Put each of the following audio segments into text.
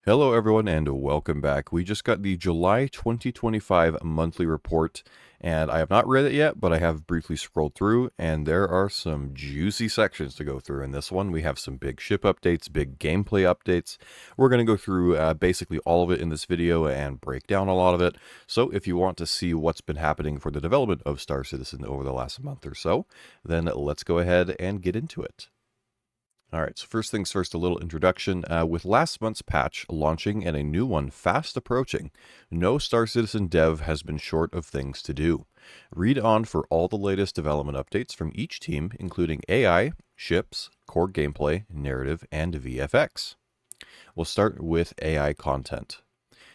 Hello, everyone, and welcome back. We just got the July 2025 monthly report, and I have not read it yet, but I have briefly scrolled through, and there are some juicy sections to go through in this one. We have some big ship updates, big gameplay updates. We're going to go through basically all of it in this video and break down a lot of it. So if you want to see what's been happening for the development of Star Citizen over the last month or so, then let's go ahead and get into it. All right, so first things first, a little introduction. With last month's patch launching and a new one fast approaching, no Star Citizen dev has been short of things to do. Read on for all the latest development updates from each team, including AI, ships, core gameplay, narrative, and VFX. We'll start with AI content.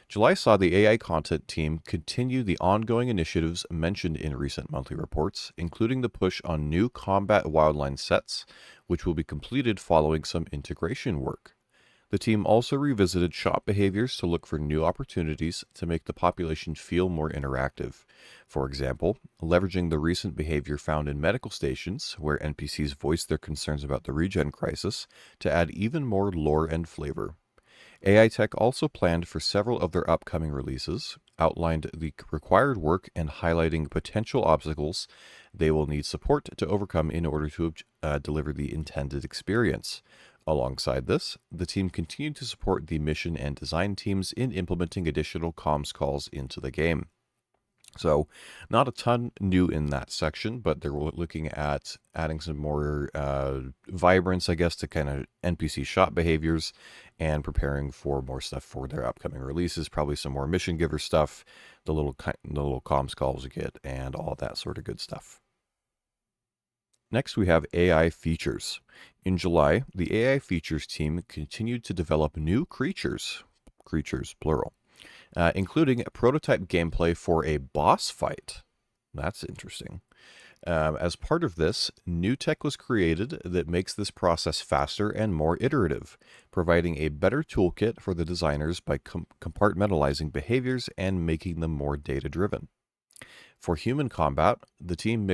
July saw the AI content team continue the ongoing initiatives mentioned in recent monthly reports, including the push on new combat wildline sets, which will be completed following some integration work. The team also revisited shop behaviors to look for new opportunities to make the population feel more interactive. For example, leveraging the recent behavior found in medical stations, where NPCs voice their concerns about the regen crisis, to add even more lore and flavor. AI Tech also planned for several of their upcoming releases, outlined the required work, and highlighting potential obstacles they will need support to overcome in order to deliver the intended experience. Alongside this, the team continued to support the mission and design teams in implementing additional comms calls into the game. So, not a ton new in that section, but they're looking at adding some more vibrance, I guess, to kind of NPC shop behaviors and preparing for more stuff for their upcoming releases. Probably some more mission giver stuff, the little comms calls you get, and all that sort of good stuff. Next, we have AI features. In July, the AI features team continued to develop new creatures plural, including prototype gameplay for a boss fight. That's interesting. As part of this, new tech was created that makes this process faster and more iterative, providing a better toolkit for the designers by compartmentalizing behaviors and making them more data-driven. For human combat, the team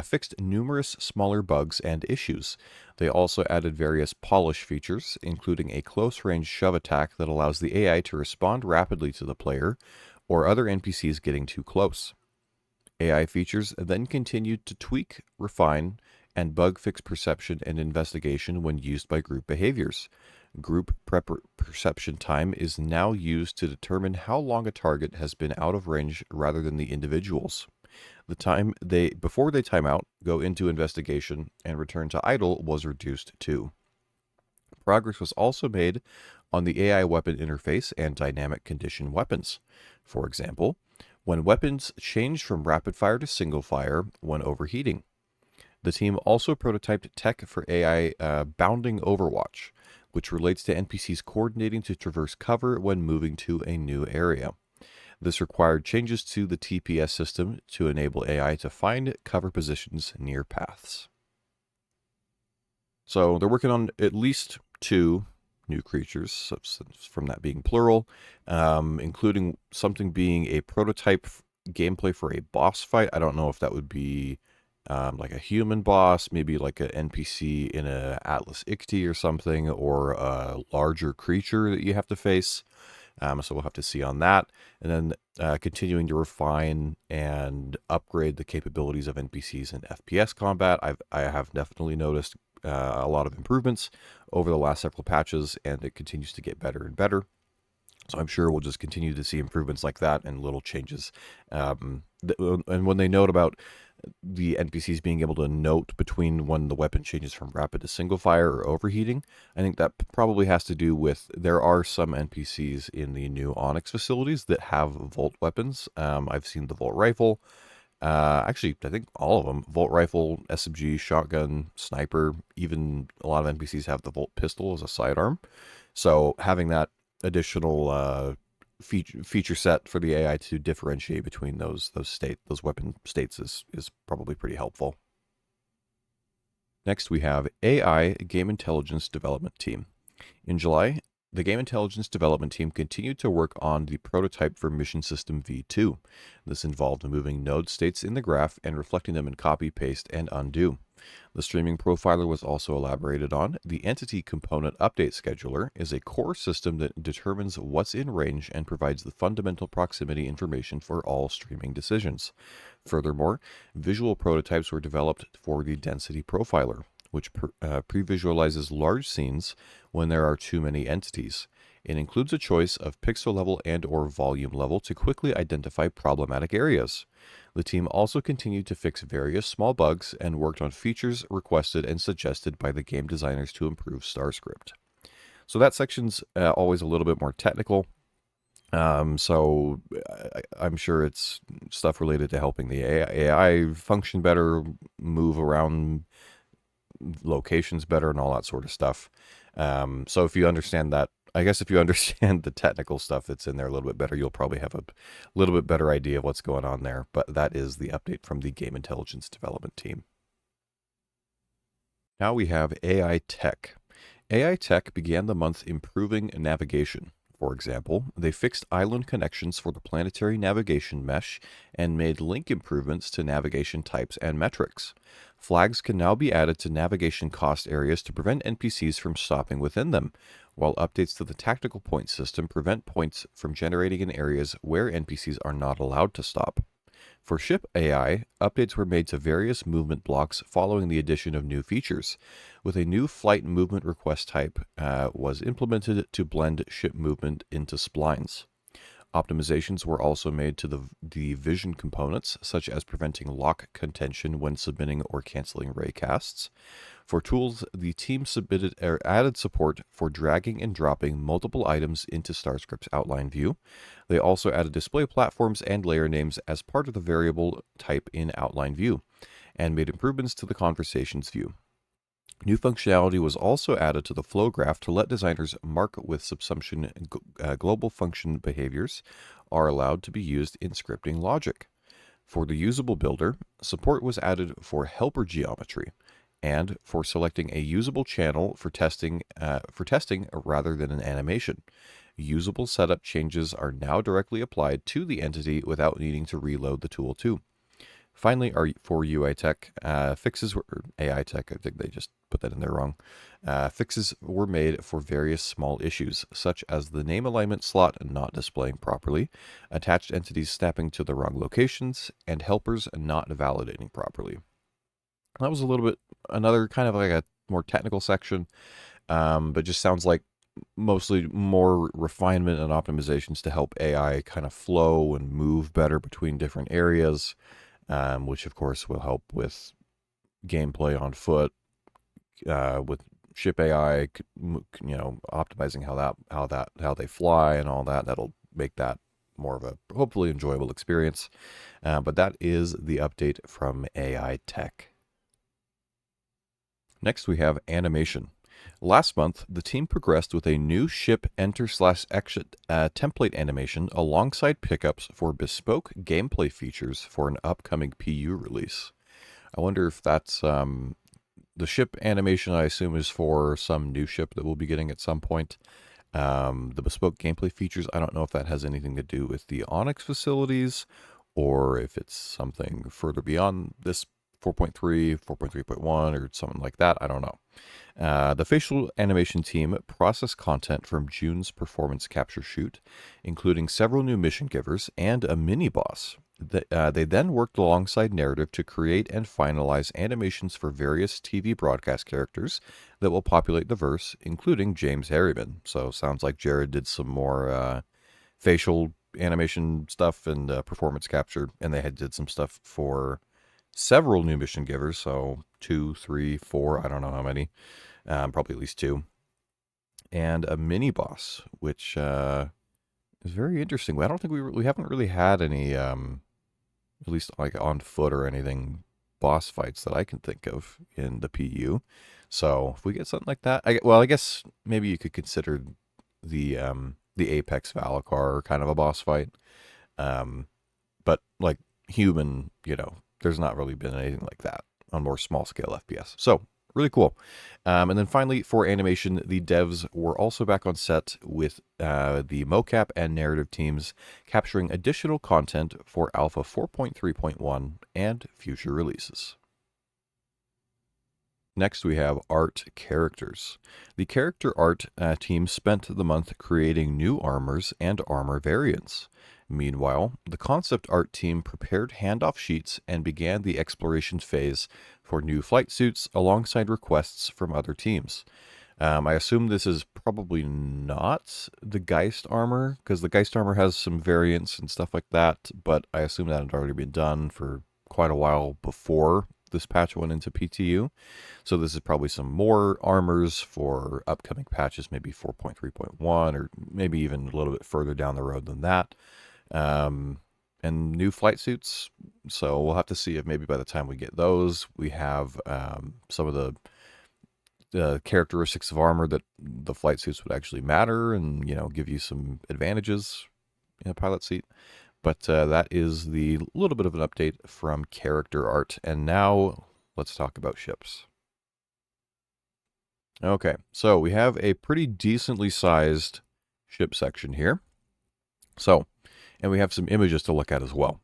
fixed numerous smaller bugs and issues. They also added various polish features, including a close-range shove attack that allows the AI to respond rapidly to the player or other NPCs getting too close. AI features then continued to tweak, refine, and bug fix perception and investigation when used by group behaviors. Group perception time is now used to determine how long a target has been out of range rather than the individuals. The time before they time out, go into investigation, and return to idle was reduced too. Progress was also made on the AI weapon interface and dynamic condition weapons. For example, when weapons changed from rapid fire to single fire when overheating. The team also prototyped tech for AI bounding overwatch, which relates to NPCs coordinating to traverse cover when moving to a new area. This required changes to the TPS system to enable AI to find cover positions near paths. So they're working on at least 2 new creatures, from that being plural, including something being a prototype gameplay for a boss fight. I don't know if that would be like a human boss, maybe like an NPC in a Atlas ICT or something, or a larger creature that you have to face. So we'll have to see on that. And then continuing to refine and upgrade the capabilities of NPCs in FPS combat. I have definitely noticed a lot of improvements over the last several patches, and it continues to get better and better. So I'm sure we'll just continue to see improvements like that and little changes. And when they note about the NPCs being able to note between when the weapon changes from rapid to single fire or overheating, I think that probably has to do with there are some NPCs in the new Onyx facilities that have Volt weapons. I've seen the Volt rifle. Actually, I think all of them: Volt rifle, SMG, shotgun, sniper. Even a lot of NPCs have the Volt pistol as a sidearm. So having that additional feature set for the AI to differentiate between those weapon states is probably pretty helpful. Next, we have AI Game Intelligence Development Team. In July, The game intelligence development team continued to work on the prototype for mission system V2. This involved moving node states in the graph and reflecting them in copy, paste, and undo. The streaming profiler was also elaborated on. The entity component update scheduler is a core system that determines what's in range and provides the fundamental proximity information for all streaming decisions. Furthermore, visual prototypes were developed for the density profiler, which pre-visualizes large scenes when there are too many entities. It includes a choice of pixel level and or volume level to quickly identify problematic areas. The team also continued to fix various small bugs and worked on features requested and suggested by the game designers to improve StarScript. So that section's always a little bit more technical. So I'm sure it's stuff related to helping the AI function better, move around locations better, and all that sort of stuff. So if you understand that, I guess if you understand the technical stuff that's in there a little bit better, you'll probably have a little bit better idea of what's going on there. But that is the update from the game intelligence development team. Now we have AI Tech. AI Tech began the month improving navigation. For example, they fixed island connections for the planetary navigation mesh and made link improvements to navigation types and metrics. Flags can now be added to navigation cost areas to prevent NPCs from stopping within them, while updates to the tactical point system prevent points from generating in areas where NPCs are not allowed to stop. For ship AI, updates were made to various movement blocks following the addition of new features, with a new flight movement request type was implemented to blend ship movement into splines. Optimizations were also made to the vision components, such as preventing lock contention when submitting or canceling raycasts. For tools, the team added support for dragging and dropping multiple items into StarScript's outline view. They also added display platforms and layer names as part of the variable type in outline view, and made improvements to the conversations view. New functionality was also added to the flow graph to let designers mark with subsumption global function behaviors are allowed to be used in scripting logic. For the usable builder, support was added for helper geometry and for selecting a usable channel for testing rather than an animation. Usable setup changes are now directly applied to the entity without needing to reload the tool too. Finally, for UI Tech, fixes were AI Tech, I think they just put that in there wrong. Fixes were made for various small issues, such as the name alignment slot not displaying properly, attached entities snapping to the wrong locations, and helpers not validating properly. That was a little bit, another kind of like a more technical section, but just sounds like mostly more refinement and optimizations to help AI kind of flow and move better between different areas. Which of course will help with gameplay on foot, with ship AI, optimizing how they fly and all that. That'll make that more of a hopefully enjoyable experience. But that is the update from AI Tech. Next we have animation. Last month, the team progressed with a new ship enter/exit template animation alongside pickups for bespoke gameplay features for an upcoming PU release. I wonder if that's the ship animation, I assume, is for some new ship that we'll be getting at some point. The bespoke gameplay features, I don't know if that has anything to do with the Onyx facilities or if it's something further beyond this 4.3, 4.3.1, or something like that. I don't know. The facial animation team processed content from June's performance capture shoot, including several new mission givers and a mini boss. They then worked alongside narrative to create and finalize animations for various TV broadcast characters that will populate the verse, including James Harriman. So sounds like Jared did some more facial animation stuff and performance capture, and they did some stuff for several new mission givers, so 2, 3, 4, I don't know how many, probably at least 2, and a mini boss, which is very interesting. I don't think we haven't really had any, at least like on foot or anything, boss fights that I can think of in the PU. So if we get something like that, I guess maybe you could consider the Apex Valakar kind of a boss fight, but like human, there's not really been anything like that on more small scale FPS. So Really cool. And then finally, for animation, the devs were also back on set with the mocap and narrative teams, capturing additional content for Alpha 4.3.1 and future releases. Next, we have art characters. The character art team spent the month creating new armors and armor variants. Meanwhile, the concept art team prepared handoff sheets and began the exploration phase for new flight suits alongside requests from other teams. I assume this is probably not the Geist armor, because the Geist armor has some variants and stuff like that, but I assume that had already been done for quite a while before this patch went into PTU. So this is probably some more armors for upcoming patches, maybe 4.3.1 or maybe even a little bit further down the road than that. And new flight suits. So we'll have to see if maybe by the time we get those, we have some of the characteristics of armor that the flight suits would actually matter and, give you some advantages in a pilot seat. But that is the little bit of an update from character art. And now let's talk about ships. Okay, so we have a pretty decently sized ship section here. And we have some images to look at as well.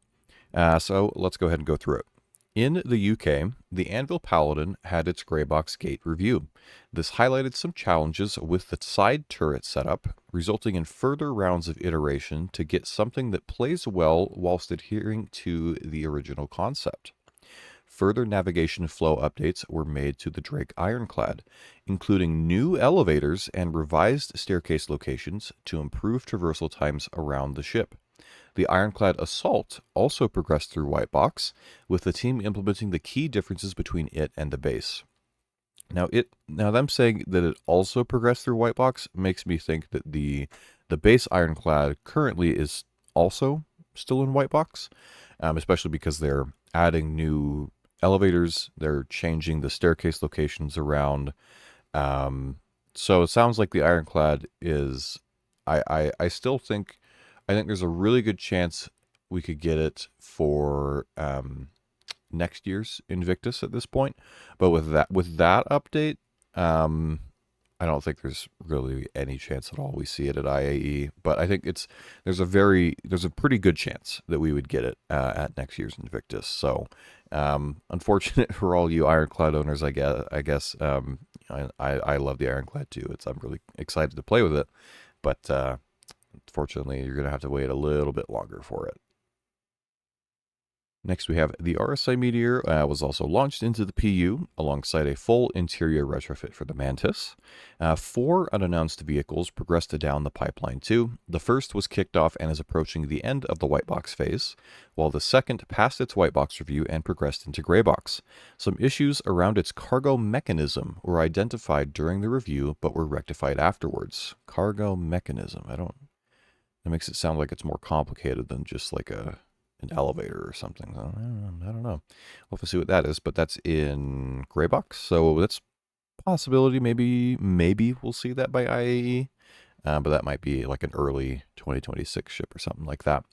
So let's go ahead and go through it. In the UK, the Anvil Paladin had its grey box gate review. This highlighted some challenges with the side turret setup, resulting in further rounds of iteration to get something that plays well whilst adhering to the original concept. Further navigation flow updates were made to the Drake Ironclad, including new elevators and revised staircase locations to improve traversal times around the ship. The Ironclad Assault also progressed through Whitebox, with the team implementing the key differences between it and the base. Now them saying that it also progressed through Whitebox makes me think that the base Ironclad currently is also still in Whitebox, especially because they're adding new elevators, they're changing the staircase locations around. So it sounds like the Ironclad is. I still think. I think there's a really good chance we could get it for next year's Invictus at this point. But with that update, I don't think there's really any chance at all we see it at IAE. But I think there's a pretty good chance that we would get it at next year's Invictus. So unfortunate for all you Ironclad owners, I guess. I love the Ironclad too. I'm really excited to play with it, but unfortunately, you're going to have to wait a little bit longer for it. Next, we have the RSI Meteor was also launched into the PU alongside a full interior retrofit for the Mantis. 4 unannounced vehicles progressed down the pipeline too. The first was kicked off and is approaching the end of the white box phase, while the second passed its white box review and progressed into gray box. Some issues around its cargo mechanism were identified during the review, but were rectified afterwards. Cargo mechanism, that makes it sound like it's more complicated than just like an elevator or something. I don't know. We'll have to see what that is, but that's in gray box, so that's possibility. Maybe we'll see that by IAE, but that might be like an early 2026 ship or something like that.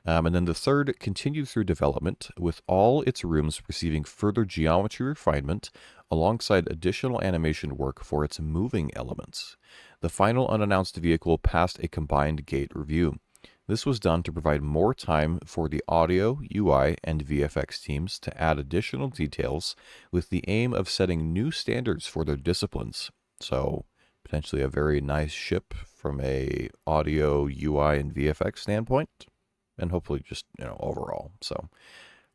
And then the third continued through development, with all its rooms receiving further geometry refinement alongside additional animation work for its moving elements. The final unannounced vehicle passed a combined gate review. This was done to provide more time for the audio, UI, and VFX teams to add additional details with the aim of setting new standards for their disciplines. So, potentially a very nice ship from a audio, UI, and VFX standpoint, and hopefully just, overall. So,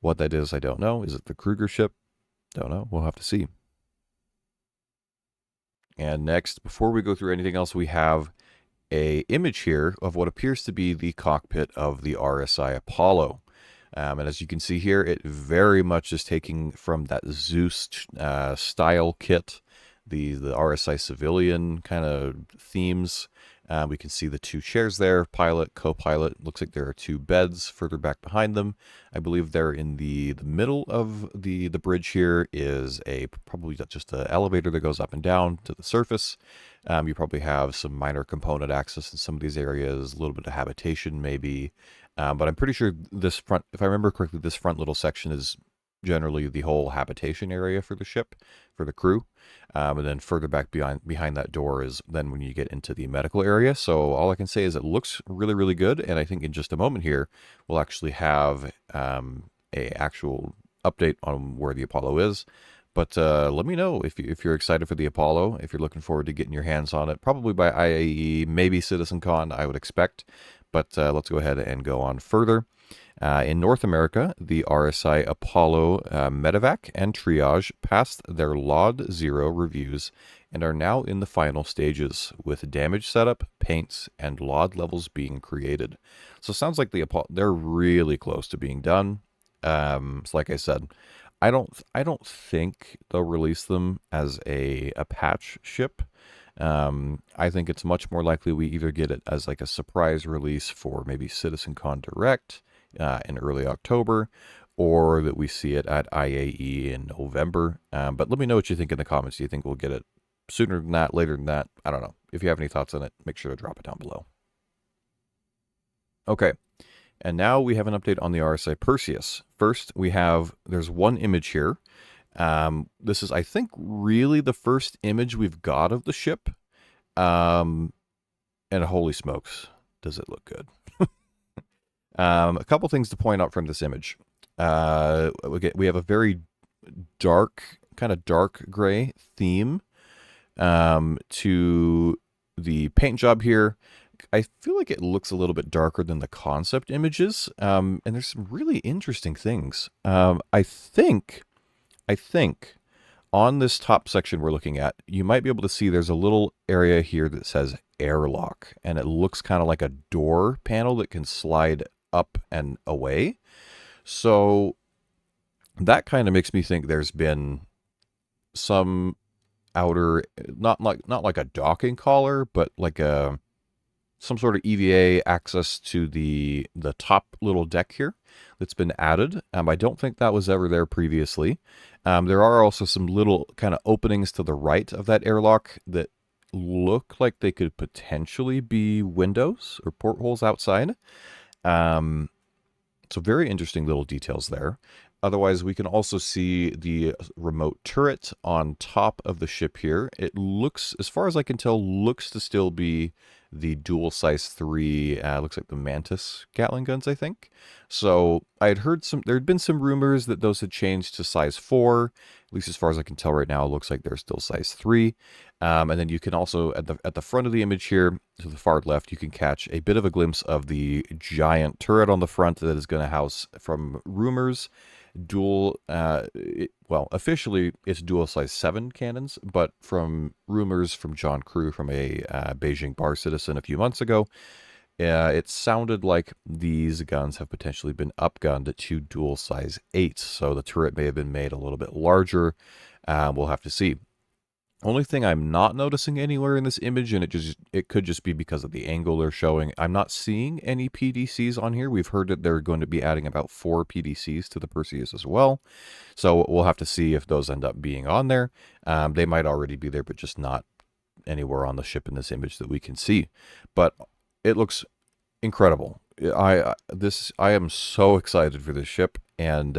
what that is, I don't know. Is it the Kruger ship? Don't know. We'll have to see. And next, before we go through anything else, we have a image here of what appears to be the cockpit of the RSI Apollo. And as you can see here, it very much is taking from that Zeus style kit, the RSI civilian kind of themes. We can see the 2 chairs there, pilot, co-pilot. Looks like there are 2 beds further back behind them. I believe they're in the middle of the bridge here is probably just an elevator that goes up and down to the surface. You probably have some minor component access in some of these areas, a little bit of habitation maybe. But I'm pretty sure this front, if I remember correctly, this front little section is generally the whole habitation area for the ship, for the crew. And then further back behind that door is then when you get into the medical area. So all I can say is it looks really, really good. And I think in just a moment here, we'll actually have a actual update on where the Apollo is. But let me know if you're excited for the Apollo, if you're looking forward to getting your hands on it, probably by IAE, maybe CitizenCon, I would expect. But let's go ahead and go on further. In North America, the RSI Apollo Medevac and Triage passed their LOD 0 reviews and are now in the final stages, with damage setup, paints, and LOD levels being created. So it sounds like they're really close to being done. So like I said, I don't think they'll release them as a patch ship. I think it's much more likely we either get it as like a surprise release for maybe CitizenCon Direct in early October, or that we see it at IAE in November. But let me know what you think in the comments. Do you think we'll get it sooner than that, later than that? I don't know. If you have any thoughts on it, make sure to drop it down below. Okay. And now we have an update on the RSI Perseus. First, there's one image here. This is, I think, really the first image we've got of the ship. And holy smokes, does it look good. A couple things to point out from this image. We have a very dark, kind of dark gray theme to the paint job here. I feel like it looks a little bit darker than the concept images, and there's some really interesting things. I think on this top section we're looking at, you might be able to see there's a little area here that says airlock, and it looks kind of like a door panel that can slide up and away. So that kind of makes me think there's been some outer, not like a docking collar, but like some sort of EVA access to the top little deck here that's been added. I don't think that was ever there previously. There are also some little kind of openings to the right of that airlock that look like they could potentially be windows or portholes outside. So very interesting little details there. Otherwise, we can also see the remote turret on top of the ship here. It looks, as far as I can tell, looks to still be the dual size 3, looks like the Mantis Gatling guns, I think. So I had heard there had been some rumors that those had changed to size 4. At least as far as I can tell right now, it looks like they're still size 3. And then you can also, at the front of the image here, to the far left, you can catch a bit of a glimpse of the giant turret on the front that is going to house, from rumors, officially it's dual size 7 cannons, but from rumors from John Crew, from a Beijing bar citizen a few months ago, it sounded like these guns have potentially been upgunned to dual size 8, so the turret may have been made a little bit larger. We'll have to see. Only thing I'm not noticing anywhere in this image, and it could just be because of the angle they're showing, I'm not seeing any PDCs on here. We've heard that they're going to be adding about 4 PDCs to the Perseus as well. So we'll have to see if those end up being on there. They might already be there, but just not anywhere on the ship in this image that we can see. But it looks incredible. I am so excited for this ship, and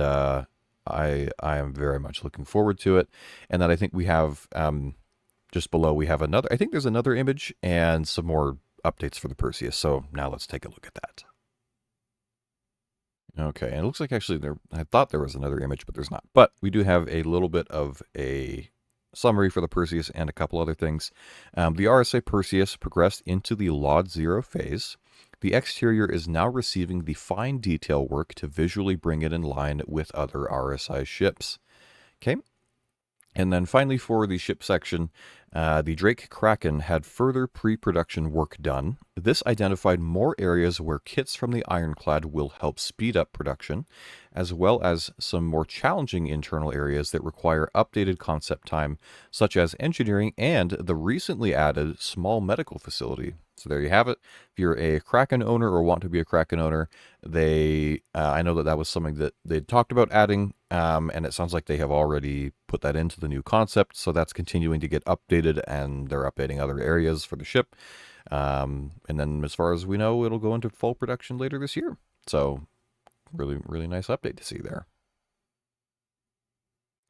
I am very much looking forward to it. And then I think we have, just below, we have another, I think there's another image and some more updates for the Perseus. So now let's take a look at that. Okay, and it looks like actually I thought there was another image, but there's not. But we do have a little bit of a summary for the Perseus and a couple other things. The RSA Perseus progressed into the LOD 0 phase. The exterior is now receiving the fine detail work to visually bring it in line with other RSI ships. Okay. And then finally, for the ship section, the Drake Kraken had further pre-production work done. This identified more areas where kits from the Ironclad will help speed up production, as well as some more challenging internal areas that require updated concept time, such as engineering and the recently added small medical facility. So there you have it. If you're a Kraken owner or want to be a Kraken owner, I know that was something that they talked about adding, and it sounds like they have already put that into the new concept. So that's continuing to get updated, and they're updating other areas for the ship. And then as far as we know, it'll go into full production later this year. So really, really nice update to see there.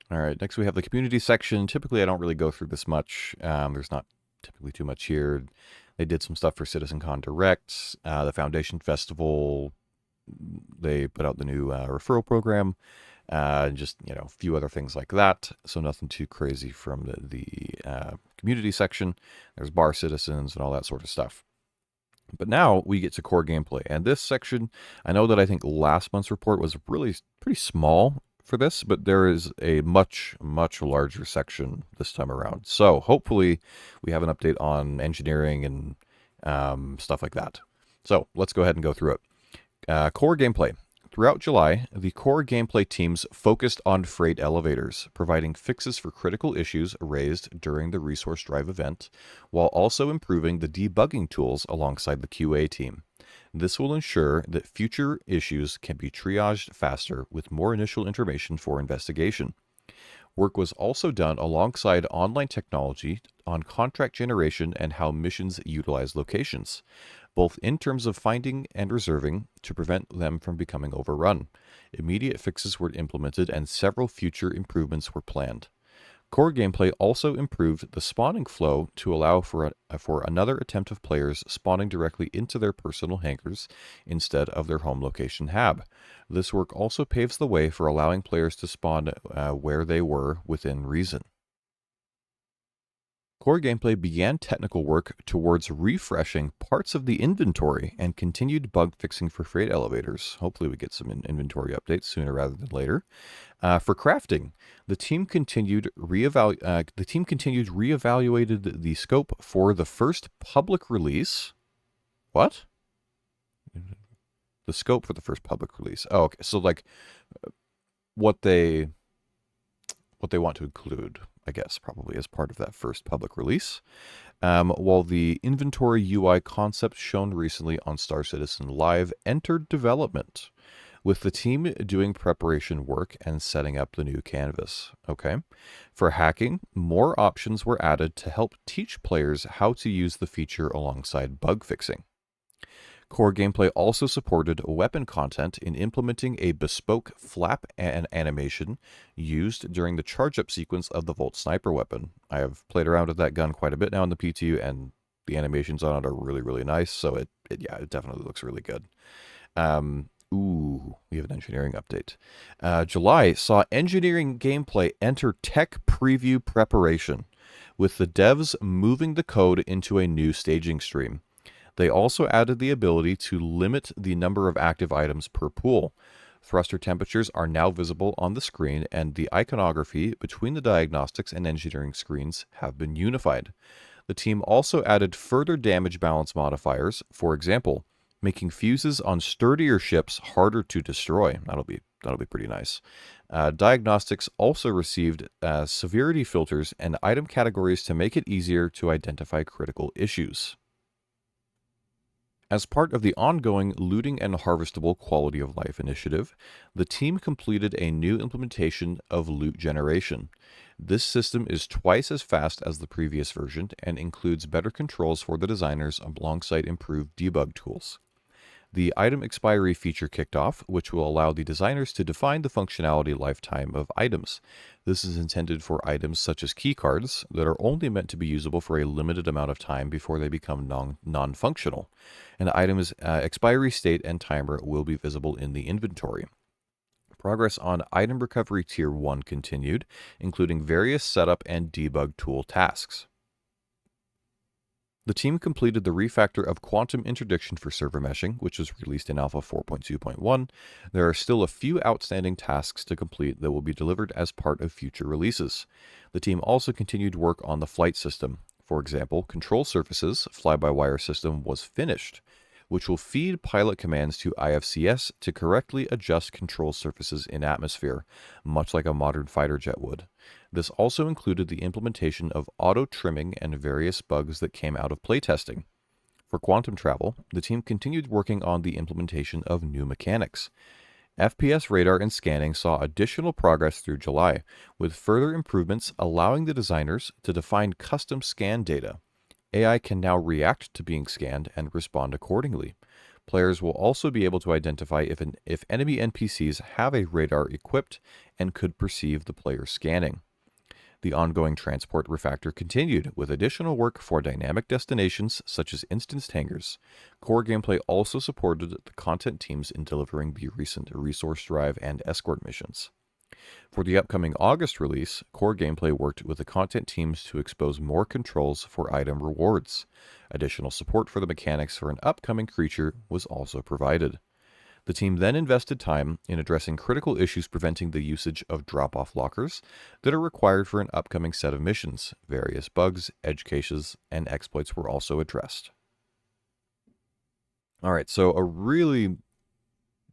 All right, next we have the community section. Typically, I don't really go through this much. There's not typically too much here. They did some stuff for CitizenCon Direct, the Foundation Festival. They put out the new referral program, and just a few other things like that. So nothing too crazy from the community section. There's bar citizens and all that sort of stuff. But now we get to core gameplay, and this section, I know that I think last month's report was really pretty small for this, but there is a much larger section this time around. So hopefully we have an update on engineering and stuff like that. So let's go ahead and go through it. Core gameplay. Throughout July, the core gameplay teams focused on freight elevators, providing fixes for critical issues raised during the Resource Drive event, while also improving the debugging tools alongside the QA team. This will ensure that future issues can be triaged faster with more initial information for investigation. Work was also done alongside online technology on contract generation and how missions utilize locations, both in terms of finding and reserving to prevent them from becoming overrun. Immediate fixes were implemented and several future improvements were planned. Core gameplay also improved the spawning flow to allow for another attempt of players spawning directly into their personal hangars instead of their home location hab. This work also paves the way for allowing players to spawn where they were within reason. Core gameplay began technical work towards refreshing parts of the inventory and continued bug fixing for freight elevators. Hopefully we get some inventory updates sooner rather than later. For crafting, the team continued reevaluated the scope for the first public release. What? The scope for the first public release. Oh, okay. So like what they want to include, I guess, probably as part of that first public release. While the inventory UI concept shown recently on Star Citizen Live entered development, with the team doing preparation work and setting up the new canvas. Okay. For hacking, more options were added to help teach players how to use the feature alongside bug fixing. Core gameplay also supported weapon content in implementing a bespoke flap animation used during the charge-up sequence of the Volt sniper weapon. I have played around with that gun quite a bit now in the P2, and the animations on it are really nice, so it definitely looks really good. We have an engineering update. July saw engineering gameplay enter tech preview preparation, with the devs moving the code into a new staging stream. They also added the ability to limit the number of active items per pool. Thruster temperatures are now visible on the screen, and the iconography between the diagnostics and engineering screens have been unified. The team also added further damage balance modifiers, for example, making fuses on sturdier ships harder to destroy. That'll be pretty nice. Diagnostics also received severity filters and item categories to make it easier to identify critical issues. As part of the ongoing Looting and Harvestable Quality of Life initiative, the team completed a new implementation of loot generation. This system is twice as fast as the previous version and includes better controls for the designers alongside improved debug tools. The item expiry feature kicked off, which will allow the designers to define the functionality lifetime of items. This is intended for items such as keycards that are only meant to be usable for a limited amount of time before they become non-functional. An item's expiry state and timer will be visible in the inventory. Progress on Item Recovery Tier 1 continued, including various setup and debug tool tasks. The team completed the refactor of Quantum Interdiction for server meshing, which was released in Alpha 4.2.1. There are still a few outstanding tasks to complete that will be delivered as part of future releases. The team also continued work on the flight system. For example, Control Surfaces fly-by-wire system was finished, which will feed pilot commands to IFCS to correctly adjust control surfaces in atmosphere, much like a modern fighter jet would. This also included the implementation of auto-trimming and various bugs that came out of playtesting. For quantum travel, the team continued working on the implementation of new mechanics. FPS radar and scanning saw additional progress through July, with further improvements allowing the designers to define custom scan data. AI can now react to being scanned and respond accordingly. Players will also be able to identify if enemy NPCs have a radar equipped and could perceive the player scanning. The ongoing transport refactor continued with additional work for dynamic destinations such as instanced hangars. Core gameplay also supported the content teams in delivering the recent resource drive and escort missions. For the upcoming August release, core gameplay worked with the content teams to expose more controls for item rewards. Additional support for the mechanics for an upcoming creature was also provided. The team then invested time in addressing critical issues preventing the usage of drop-off lockers that are required for an upcoming set of missions. Various bugs, edge cases, and exploits were also addressed. All right, so a really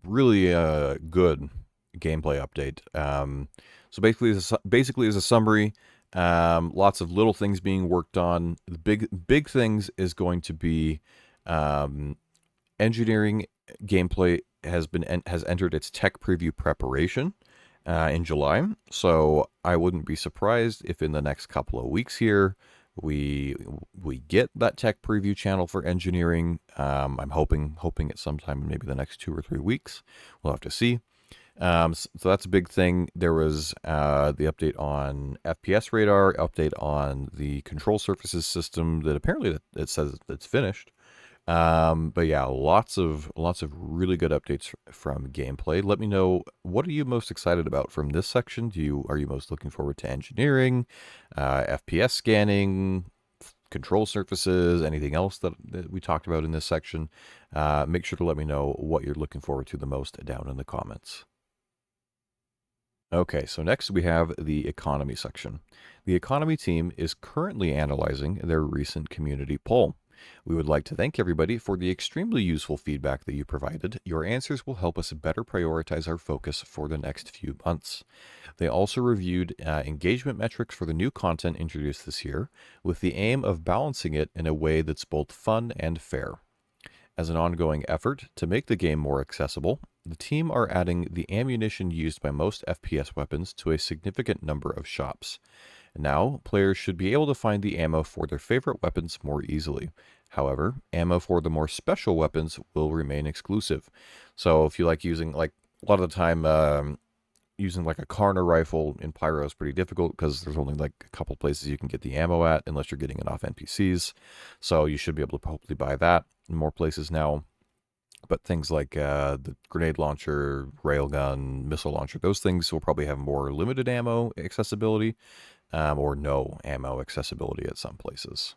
good gameplay update. So basically, as a summary, lots of little things being worked on. The big things is going to be engineering gameplay has entered its tech preview preparation in July. So I wouldn't be surprised if in the next couple of weeks here we get that tech preview channel for engineering. I'm hoping at sometime in maybe the next 2 or 3 weeks. We'll have to see. So that's a big thing. There was the update on FPS radar, update on the control surfaces system that apparently it says it's finished. But yeah, lots of really good updates from gameplay. Let me know, what are you most excited about from this section? Are you most looking forward to engineering, FPS scanning, control surfaces, anything else that we talked about in this section? Make sure to let me know what you're looking forward to the most down in the comments. Okay, so next we have the economy section. The economy team is currently analyzing their recent community poll. We would like to thank everybody for the extremely useful feedback that you provided. Your answers will help us better prioritize our focus for the next few months. They also reviewed engagement metrics for the new content introduced this year, with the aim of balancing it in a way that's both fun and fair. As an ongoing effort to make the game more accessible, the team are adding the ammunition used by most FPS weapons to a significant number of shops. Now, players should be able to find the ammo for their favorite weapons more easily. However, ammo for the more special weapons will remain exclusive. So if you like using, like, a lot of the time, using like a Karna rifle in Pyro is pretty difficult because there's only like a couple places you can get the ammo at unless you're getting it off NPCs. So you should be able to hopefully buy that in more places now. But things like the grenade launcher, railgun, missile launcher, those things will probably have more limited ammo accessibility. Or no ammo accessibility at some places.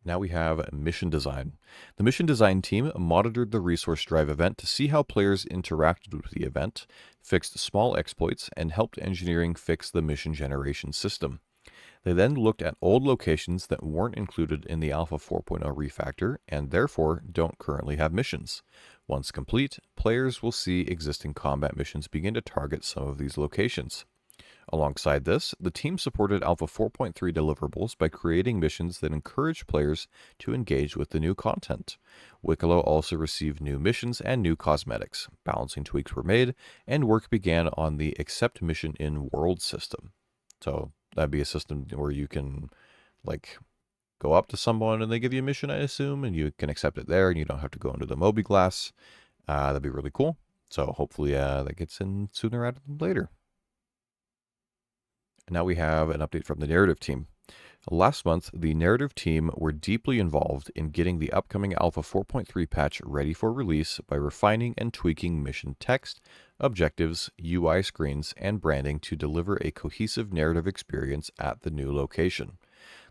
Now we have mission design. The mission design team monitored the resource drive event to see how players interacted with the event, fixed small exploits, and helped engineering fix the mission generation system. They then looked at old locations that weren't included in the Alpha 4.0 refactor and therefore don't currently have missions. Once complete, players will see existing combat missions begin to target some of these locations. Alongside this, the team supported Alpha 4.3 deliverables by creating missions that encourage players to engage with the new content. Wicklow also received new missions and new cosmetics. Balancing tweaks were made, and work began on the Accept Mission in World system. So that'd be a system where you can, like, go up to someone and they give you a mission, I assume, and you can accept it there, and you don't have to go into the Moby Glass. That'd be really cool. So hopefully that gets in sooner rather than later. Now we have an update from the narrative team. Last month, the narrative team were deeply involved in getting the upcoming Alpha 4.3 patch ready for release by refining and tweaking mission text, objectives, UI screens, and branding to deliver a cohesive narrative experience at the new location.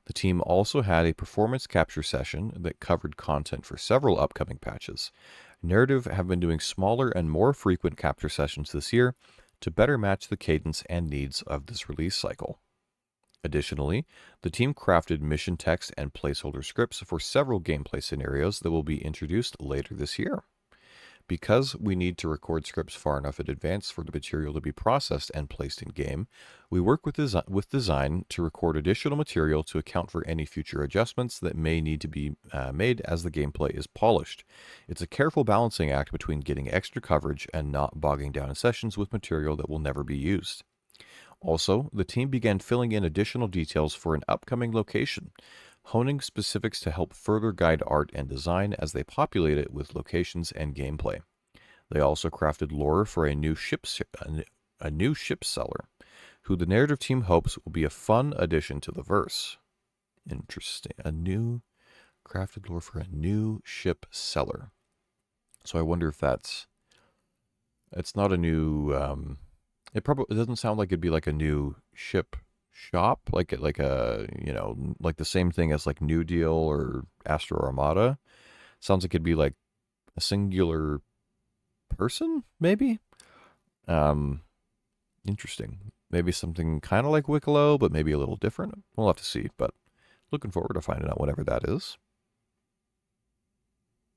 The team also had a performance capture session that covered content for several upcoming patches. Narrative have been doing smaller and more frequent capture sessions this year to better match the cadence and needs of this release cycle. Additionally, the team crafted mission text and placeholder scripts for several gameplay scenarios that will be introduced later this year. Because we need to record scripts far enough in advance for the material to be processed and placed in game, we work with design to record additional material to account for any future adjustments that may need to be made as the gameplay is polished. It's a careful balancing act between getting extra coverage and not bogging down in sessions with material that will never be used. Also, the team began filling in additional details for an upcoming location. honing specifics to help further guide art and design as they populate it with locations and gameplay. They also crafted lore for a new ship seller, who the narrative team hopes will be a fun addition to the verse. Interesting. A new crafted lore for a new ship seller. So I wonder if it's not a new, it doesn't sound like it'd be like a new ship shop, like like the same thing as like New Deal or Astro Armada. Sounds like it'd be like a singular person, maybe. Interesting. Maybe something kind of like Wicklow, but maybe a little different. We'll have to see, but looking forward to finding out whatever that is.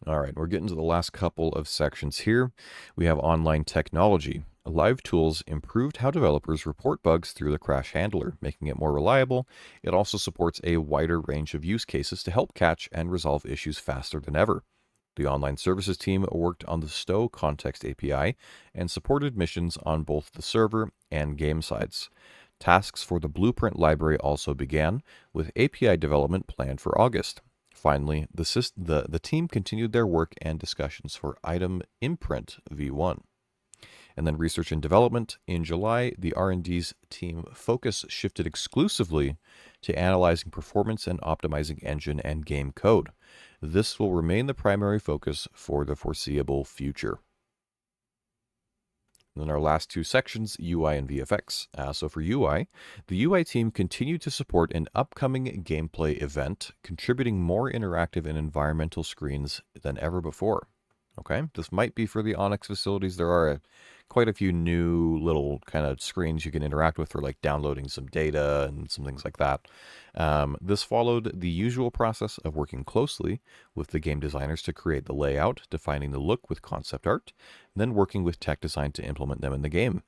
All right, we're getting to the last couple of sections here. We have online technology. Live tools improved how developers report bugs through the crash handler, making it more reliable. It also supports a wider range of use cases to help catch and resolve issues faster than ever. The online services team worked on the Stow Context API and supported missions on both the server and game sides. Tasks for the Blueprint library also began, with API development planned for August. Finally, the team continued their work and discussions for Item Imprint v1. And then research and development. In July, the R&D's team focus shifted exclusively to analyzing performance and optimizing engine and game code. This will remain the primary focus for the foreseeable future. And then our last two sections, UI and VFX. So for UI, the UI team continued to support an upcoming gameplay event, contributing more interactive and environmental screens than ever before. Okay, this might be for the Onyx facilities. There are quite a few new little kind of screens you can interact with for like downloading some data and some things like that. This followed the usual process of working closely with the game designers to create the layout, defining the look with concept art, and then working with tech design to implement them in the game.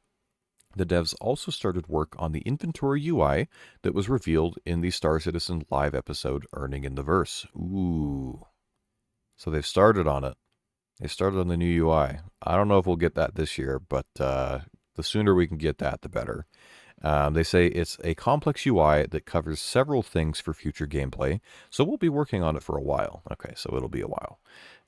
The devs also started work on the inventory UI that was revealed in the Star Citizen live episode, Earning in the Verse. Ooh. So they've started on it. They started on the new UI. I don't know if we'll get that this year, but the sooner we can get that, the better. They say it's a complex UI that covers several things for future gameplay, so we'll be working on it for a while. Okay, so it'll be a while.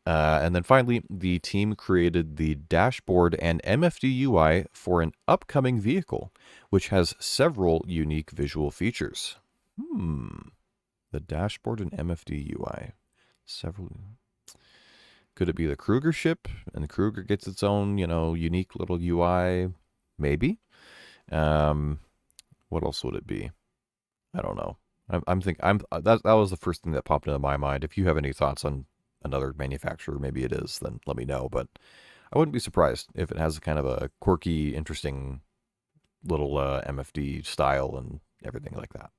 And then finally, the team created the dashboard and MFD UI for an upcoming vehicle, which has several unique visual features. The dashboard and MFD UI. Several... Could it be the Kruger ship, and the Kruger gets its own, unique little UI? Maybe. What else would it be? I don't know. That was the first thing that popped into my mind. If you have any thoughts on another manufacturer, maybe it is, then let me know. But I wouldn't be surprised if it has kind of a quirky, interesting little MFD style and everything like that.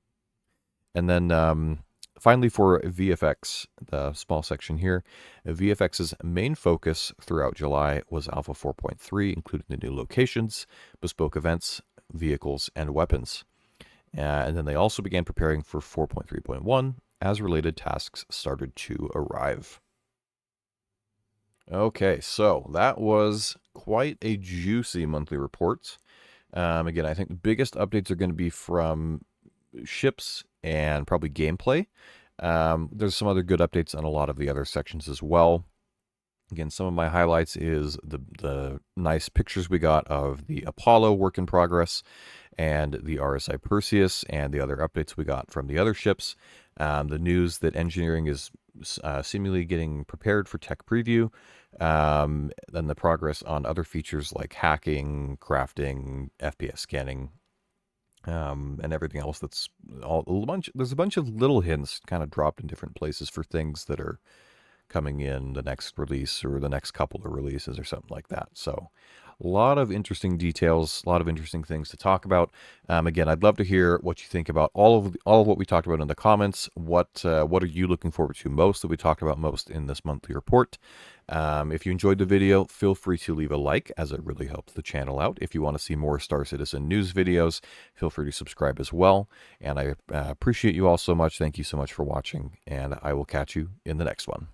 And then finally, for VFX, the small section here, VFX's main focus throughout July was Alpha 4.3, including the new locations, bespoke events, vehicles, and weapons. And then they also began preparing for 4.3.1 as related tasks started to arrive. Okay, so that was quite a juicy monthly report. Again, I think the biggest updates are going to be from ships and probably gameplay. There's some other good updates on a lot of the other sections as well. Again, some of my highlights is the nice pictures we got of the Apollo work in progress and the RSI Perseus and the other updates we got from the other ships. The news that engineering is seemingly getting prepared for tech preview. Then the progress on other features like hacking, crafting, FPS scanning, and everything else. There's a bunch of little hints kind of dropped in different places for things that are coming in the next release or the next couple of releases or something like that. So a lot of interesting details, a lot of interesting things to talk about. Again, I'd love to hear what you think about all of what we talked about in the comments. What are you looking forward to most that we talked about most in this monthly report? If you enjoyed the video, feel free to leave a like, as it really helps the channel out. If you want to see more Star Citizen news videos, feel free to subscribe as well. And I appreciate you all so much. Thank you so much for watching, and I will catch you in the next one.